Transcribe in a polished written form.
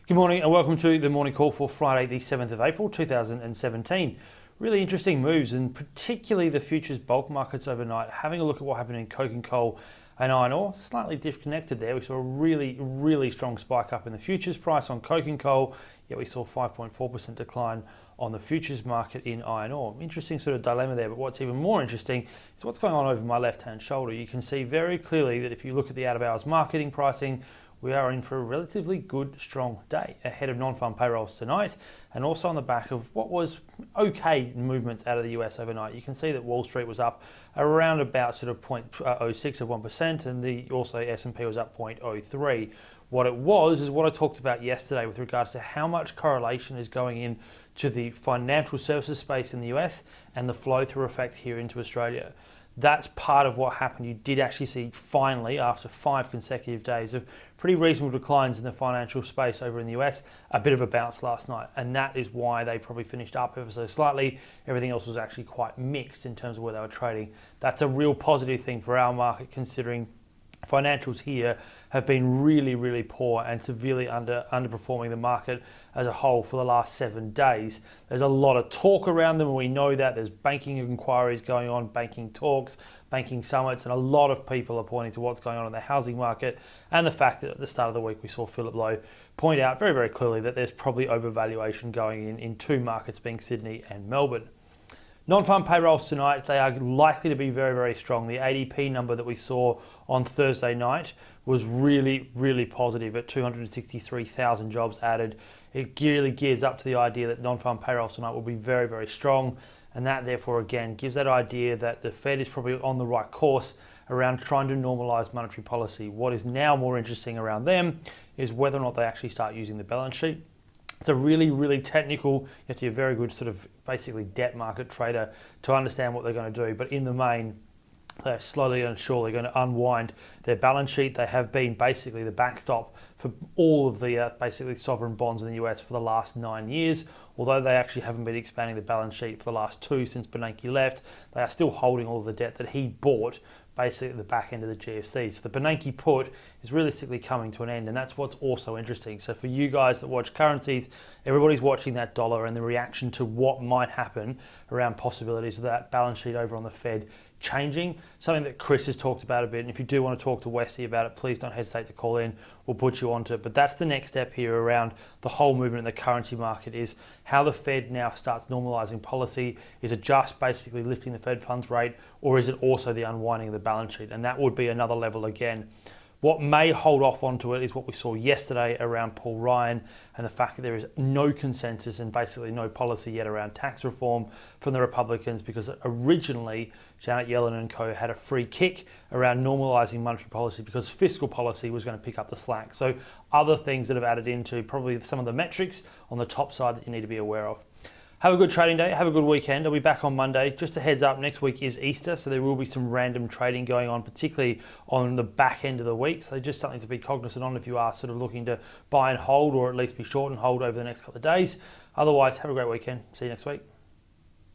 Good morning and welcome to the morning call for Friday the 7th of April 2017. Really interesting moves, and particularly the futures bulk markets overnight. Having a look at what happened in coking coal and iron ore, slightly disconnected there. We saw a really strong spike up in the futures price on coking coal, yet we saw 5.4% decline on the futures market in iron ore. Interesting sort of dilemma there, but what's even more interesting is what's going on over my left-hand shoulder. You can see very clearly that if you look at the out-of-hours marketing pricing, we are in for a relatively good, strong day ahead of non-farm payrolls tonight, and also on the back of what was okay movements out of the US overnight. You can see that Wall Street was up around about sort of 0.06 of 1%, and the also S&P was up 0.03. What it was is what I talked about yesterday with regards to how much correlation is going in to the financial services space in the US and the flow-through effect here into Australia. That's part of what happened. You did actually see finally, after 5 consecutive days of pretty reasonable declines in the financial space over in the US, a bit of a bounce last night. And that is why they probably finished up ever so slightly. Everything else was actually quite mixed in terms of where they were trading. That's a real positive thing for our market, considering financials here have been really poor and severely underperforming the market as a whole for the last 7 days. There's a lot of talk around them, and we know that. There's banking inquiries going on, banking talks, banking summits, and a lot of people are pointing to what's going on in the housing market and the fact that at the start of the week we saw Philip Lowe point out very clearly that there's probably overvaluation going in two markets, being Sydney and Melbourne. Non-farm payrolls tonight, they are likely to be very strong. The ADP number that we saw on Thursday night was really positive at 263,000 jobs added. It really gears up to the idea that non-farm payrolls tonight will be very strong, and that therefore again gives that idea that the Fed is probably on the right course around trying to normalise monetary policy. What is now more interesting around them is whether or not they actually start using the balance sheet. It's a really technical, you have to be a very good sort of basically debt market trader to understand what they're going to do. But in the main, they're slowly and surely going to unwind their balance sheet. They have been basically the backstop for all of the basically sovereign bonds in the US for the last 9 years. Although they actually haven't been expanding the balance sheet for the last 2 since Bernanke left, they are still holding all of the debt that he bought basically at the back end of the GFC. So the Bernanke put is realistically coming to an end, and that's what's also interesting. So for you guys that watch currencies, everybody's watching that dollar and the reaction to what might happen around possibilities of that balance sheet over on the Fed changing. Something that Chris has talked about a bit, and if you do want to talk to Westy about it, please don't hesitate to call in. We'll put you onto it. But that's the next step here around the whole movement in the currency market, is how the Fed now starts normalizing policy. Is it just basically lifting the Fed funds rate, or is it also the unwinding of the balance sheet? And that would be another level again. What may hold off onto it is what we saw yesterday around Paul Ryan and the fact that there is no consensus and basically no policy yet around tax reform from the Republicans, because originally Janet Yellen and co had a free kick around normalizing monetary policy because fiscal policy was going to pick up the slack. So other things that have added into probably some of the metrics on the top side that you need to be aware of. Have a good trading day. Have a good weekend. I'll be back on Monday. Just a heads up, next week is Easter, so there will be some random trading going on, particularly on the back end of the week. So just something to be cognizant on if you are sort of looking to buy and hold, or at least be short and hold over the next couple of days. Otherwise, have a great weekend. See you next week.